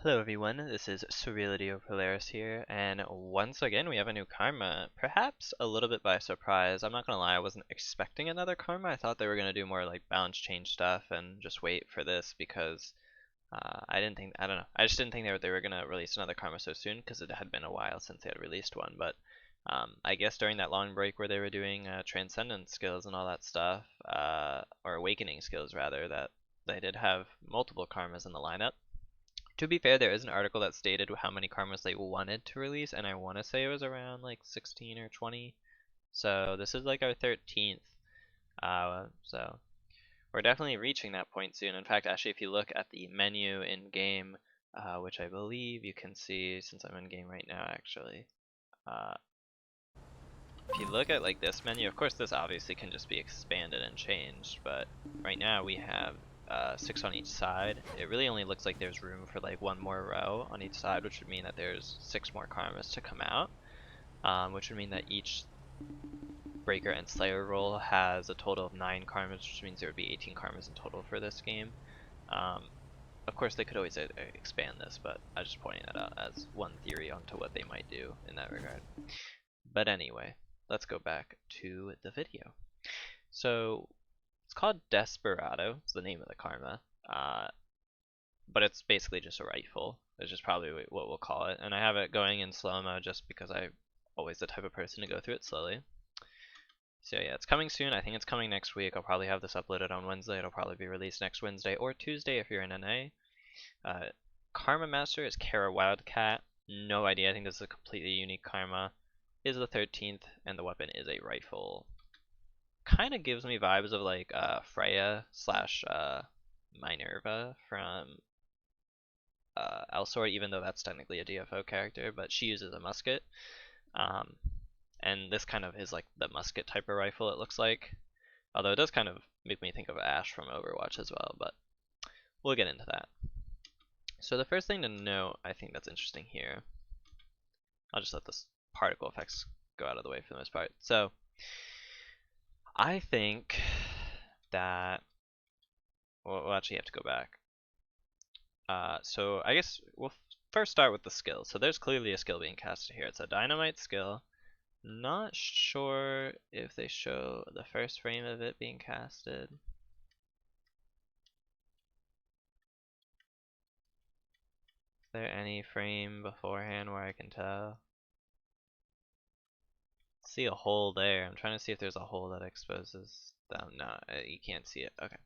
Hello everyone, this is Surreality Polaris here, and once again we have a new karma, perhaps a little bit by surprise. I'm not gonna lie, I wasn't expecting another karma. I thought they were gonna do more like balance change stuff and just wait for this because I don't know, I just didn't think they were gonna release another karma so soon because it had been a while since they had released one. But I guess during that long break where they were doing transcendence skills and all that stuff, or awakening skills rather, that they did have multiple karmas in the lineup. To be fair, there is an article that stated how many karmas they wanted to release, and I want to say it was around like 16 or 20. So this is like our 13th. So we're definitely reaching that point soon. In fact, actually, if you look at the menu in game, which I believe you can see since I'm in game right now, actually. Uh, if you look at like this menu, of course this obviously can just be expanded and changed, but right now we have 6 on each side. It really only looks like there's room for like one more row on each side, which would mean that there's 6 more karmas to come out, which would mean that each Breaker and Slayer role has a total of 9 karmas, which means there would be 18 karmas in total for this game. Of course they could always expand this, but I was just pointing that out as one theory onto what they might do in that regard. But anyway, let's go back to the video. So it's called Desperado, is the name of the karma, but it's basically just a rifle, which is probably what we'll call it. And I have it going in slow-mo just because I'm always the type of person to go through it slowly. So yeah, it's coming soon. I think it's coming next week. I'll probably have this uploaded on Wednesday. It'll probably be released next Wednesday or Tuesday if you're in NA. Karma Master is Kara Wildcat. No idea. I think this is a completely unique karma. Is the 13th, and the weapon is a rifle. Kind of gives me vibes of like Freya slash Minerva from Elsword, even though that's technically a DFO character, but she uses a musket. And this kind of is like the musket type of rifle, it looks like. Although it does kind of make me think of Ashe from Overwatch as well, but we'll get into that. So the first thing to note, I think that's interesting here, I'll just let this particle effects go out of the way for the most part. So I think that we'll actually have to go back. So I guess we'll first start with the skill. So there's clearly a skill being casted here. It's a dynamite skill. Not sure if they show the first frame of it being casted. Is there any frame beforehand where I can tell? See a hole there. I'm trying to see if there's a hole that exposes them. No, you can't see it. Okay.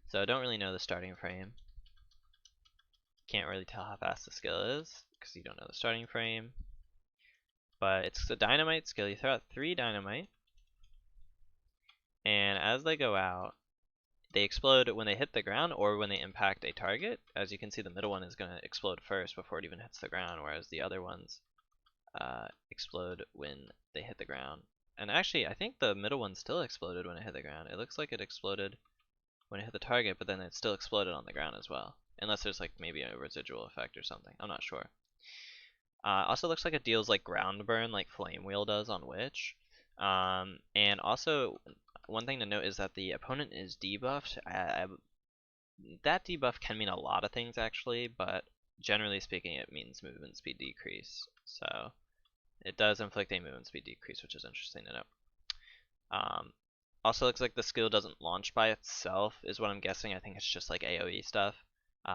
So I don't really know the starting frame. Can't really tell how fast the skill is because you don't know the starting frame. But it's a dynamite skill. You throw out 3 dynamite, and as they go out, they explode when they hit the ground or when they impact a target. As you can see, the middle one is going to explode first before it even hits the ground, whereas the other ones explode when they hit the ground. And actually, I think the middle one still exploded when it hit the ground. It looks like it exploded when it hit the target, but then it still exploded on the ground as well. Unless there's like maybe a residual effect or something. I'm not sure. Also looks like it deals like ground burn like Flame Wheel does on Witch. And also, one thing to note is that the opponent is debuffed. That debuff can mean a lot of things actually, but generally speaking it means movement speed decrease. So it does inflict a movement speed decrease, which is interesting to note. Also looks like the skill doesn't launch by itself is what I'm guessing. I think it's just like AoE stuff.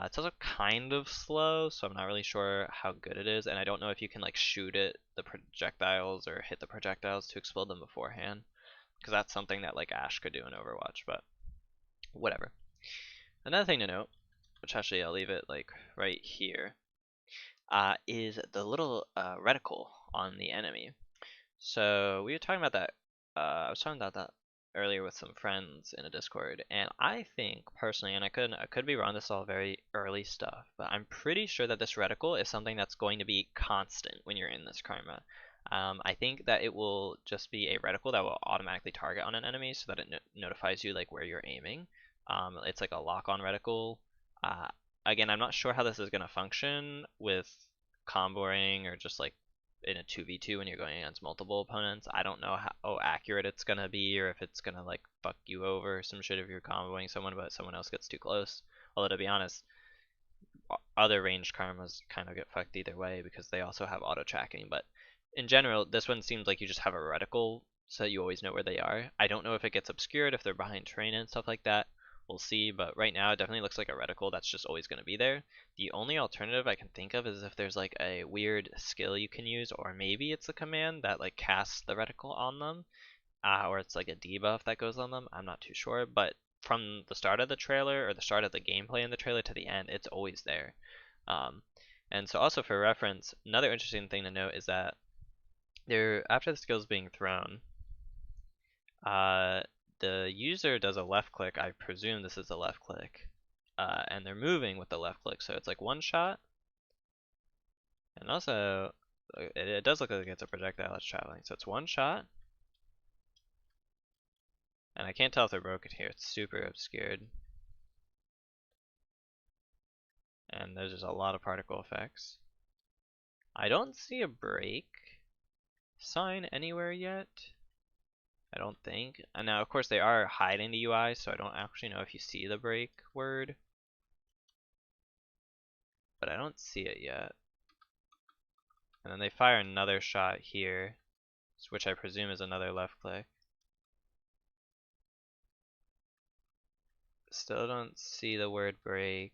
It's also kind of slow, so I'm not really sure how good it is, and I don't know if you can like shoot the projectiles or hit the projectiles to explode them beforehand, because that's something that like Ashe could do in Overwatch, but whatever. Another thing to note, which actually I'll leave it like right here, is the little reticle on the enemy. So we were talking about that. I was talking about that earlier with some friends in a Discord, and I think personally, and I could be wrong, this is all very early stuff, but I'm pretty sure that this reticle is something that's going to be constant when you're in this karma. I think that it will just be a reticle that will automatically target on an enemy so that it notifies you like where you're aiming. It's like a lock-on reticle. Again, I'm not sure how this is going to function with comboing or just like in a 2v2 when you're going against multiple opponents. I don't know how accurate it's gonna be, or if it's gonna like fuck you over or some shit if you're comboing someone but someone else gets too close. Although to be honest, other ranged karmas kind of get fucked either way because they also have auto tracking. But in general, this one seems like you just have a reticle so that you always know where they are. I don't know if it gets obscured if they're behind terrain and stuff like that. We'll see, but right now it definitely looks like a reticle that's just always going to be there. The only alternative I can think of is if there's like a weird skill you can use, or maybe it's a command that like casts the reticle on them, or it's like a debuff that goes on them. I'm not too sure, but from the start of the trailer or the start of the gameplay in the trailer to the end, it's always there. Um, and so also for reference, another interesting thing to note is that there, after the skill's being thrown, uh, the user does a left click. I presume this is a left click, and they're moving with the left click, so it's like one shot, and also it does look like it's a projectile that's traveling. So it's one shot, and I can't tell if they're broken here. It's super obscured. And there's just a lot of particle effects. I don't see a break sign anywhere yet. I don't think. And now, of course, they are hiding the UI, so I don't actually know if you see the break word. But I don't see it yet. And then they fire another shot here, which I presume is another left click. Still don't see the word break.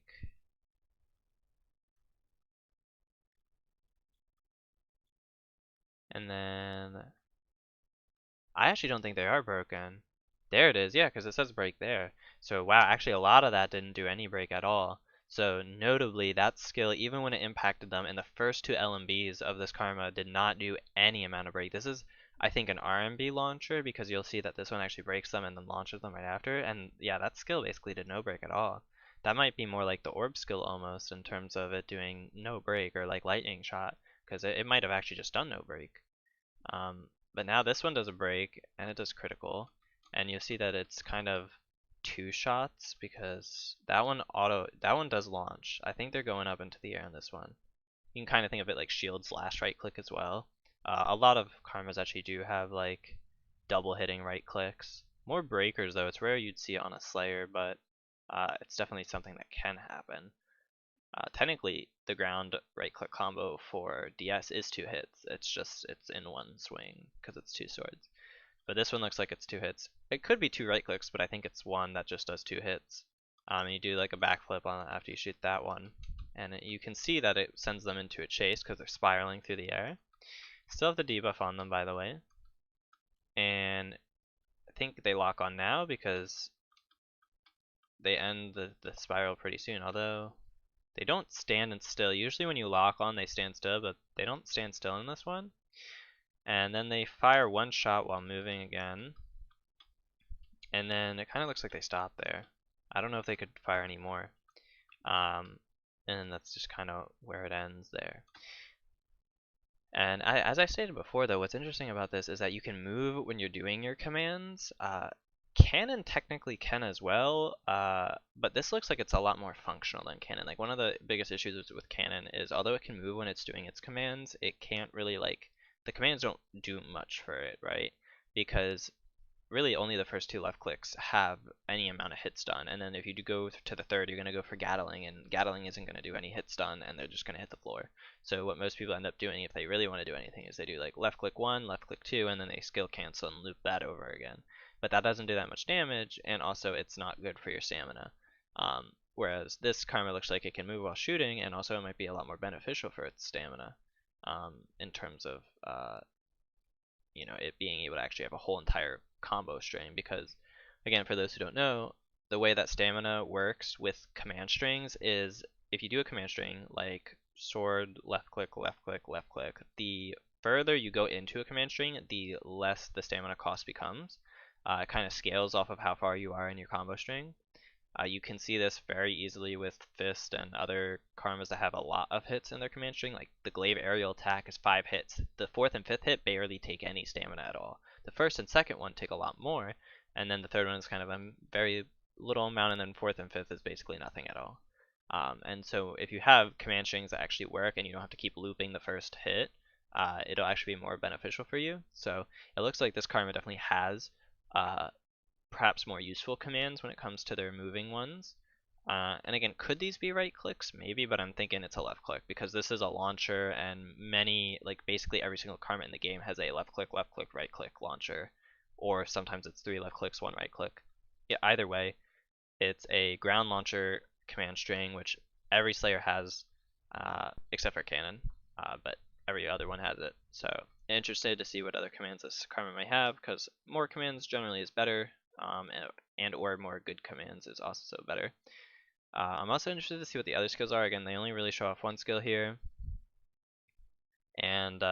And then I actually don't think they are broken. There it is, yeah, because it says break there. So wow, actually a lot of that didn't do any break at all. So notably, that skill, even when it impacted them in the first two LMBs of this karma, did not do any amount of break. This is, I think, an RMB launcher because you'll see that this one actually breaks them and then launches them right after. And yeah, that skill basically did no break at all. That might be more like the orb skill almost in terms of it doing no break or like lightning shot because it might have actually just done no break. But now this one does a break and it does critical, and you'll see that it's kind of two shots because that one does launch. I think they're going up into the air on this one. You can kind of think of it like shield slash right click as well. A lot of karmas actually do have like double hitting right clicks. More breakers though, it's rare you'd see it on a Slayer, but it's definitely something that can happen. Technically, the ground right-click combo for DS is two hits. It's just it's in one swing because it's two swords. But this one looks like it's two hits. It could be two right-clicks, but I think it's one that just does two hits. You do like a backflip on it after you shoot that one, and you can see that it sends them into a chase because they're spiraling through the air. Still have the debuff on them, by the way, and I think they lock on now because they end the spiral pretty soon. Although they don't stand still. Usually when you lock on, they stand still, but they don't stand still in this one. And then they fire one shot while moving again. And then it kind of looks like they stop there. I don't know if they could fire any more. And that's just kind of where it ends there. And as I stated before, though, what's interesting about this is that you can move when you're doing your commands. Canon technically can as well, but this looks like it's a lot more functional than Canon. Like one of the biggest issues with Canon is although it can move when it's doing its commands, it can't really like the commands don't do much for it, right? Because really only the first two left clicks have any amount of hits done, and then if you do go to the third, you're going to go for Gatling, and Gatling isn't going to do any hits done, and they're just going to hit the floor. So what most people end up doing if they really want to do anything is they do like left click one, left click two, and then they skill cancel and loop that over again. But that doesn't do that much damage, and also it's not good for your stamina. Whereas this karma looks like it can move while shooting, and also it might be a lot more beneficial for its stamina in terms of it being able to actually have a whole entire combo string because again, for those who don't know, the way that stamina works with command strings is if you do a command string like sword, left click, left click, left click, the further you go into a command string, the less the stamina cost becomes. It kind of scales off of how far you are in your combo string. You can see this very easily with Fist and other karmas that have a lot of hits in their command string. Like the Glaive aerial attack is 5 hits. The fourth and fifth hit barely take any stamina at all. The first and second one take a lot more, and then the third one is kind of a very little amount, and then fourth and fifth is basically nothing at all. And so if you have command strings that actually work and you don't have to keep looping the first hit, it'll actually be more beneficial for you. So it looks like this karma definitely has perhaps more useful commands when it comes to their moving ones. And again, could these be right clicks? Maybe, but I'm thinking it's a left click because this is a launcher and many, like basically every single karma in the game has a left click, right click launcher. Or sometimes it's 3 left clicks, 1 right click. Yeah, either way, it's a ground launcher command string, which every Slayer has, except for Cannon, but every other one has it. So interested to see what other commands this karma might have, because more commands generally is better, and or more good commands is also better. I'm also interested to see what the other skills are. Again, they only really show off one skill here, and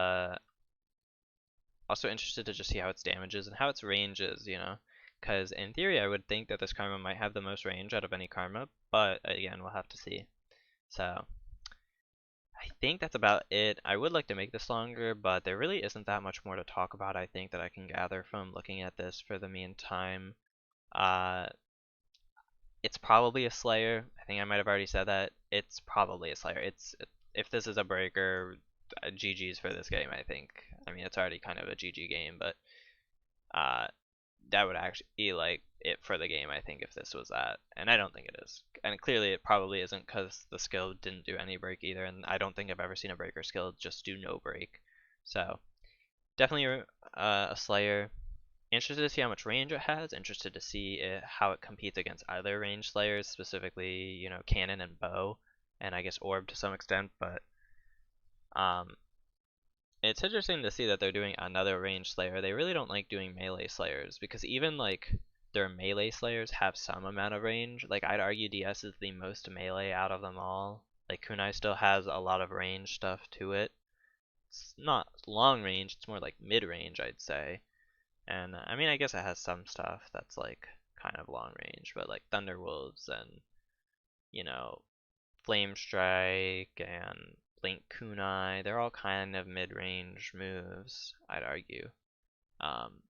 also interested to just see how its damage is and how its range is, you know. Because in theory, I would think that this karma might have the most range out of any karma, but again, we'll have to see. So I think that's about it. I would like to make this longer, but there really isn't that much more to talk about, I think, that I can gather from looking at this for the meantime. Uh, it's probably a Slayer. I think I might have already said that. It's probably a Slayer. If this is a breaker, GG's for this game, I think. I mean, it's already kind of a GG game, but uh, that would actually be like it for the game, I think, if this was that. And I don't think it is. And clearly it probably isn't because the skill didn't do any break either, and I don't think I've ever seen a breaker skill just do no break. So definitely a Slayer. Interested to see how much range it has. Interested to see how it competes against other range Slayers, specifically, you know, Cannon and Bow, and I guess Orb to some extent. But um, it's interesting to see that they're doing another range Slayer. They really don't like doing melee Slayers because even like their melee Slayers have some amount of range. Like I'd argue DS is the most melee out of them all. Like Kunai still has a lot of range stuff to it. It's not long range, it's more like mid range, I'd say. And I mean, I guess it has some stuff that's like kind of long range, but like Thunderwolves and, you know, Flame Strike and Blink Kunai, they're all kind of mid-range moves, I'd argue. Um,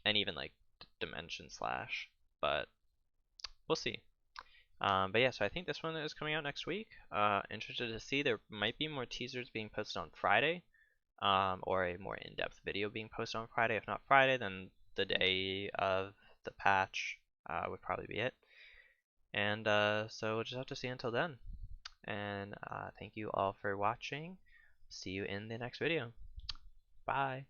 and even like Dimension Slash, but we'll see. But yeah, so I think this one is coming out next week. Interested to see. There might be more teasers being posted on Friday, or a more in-depth video being posted on Friday. If not Friday, then the day of the patch would probably be it. And so we'll just have to see until then. And thank you all for watching. See you in the next video. Bye.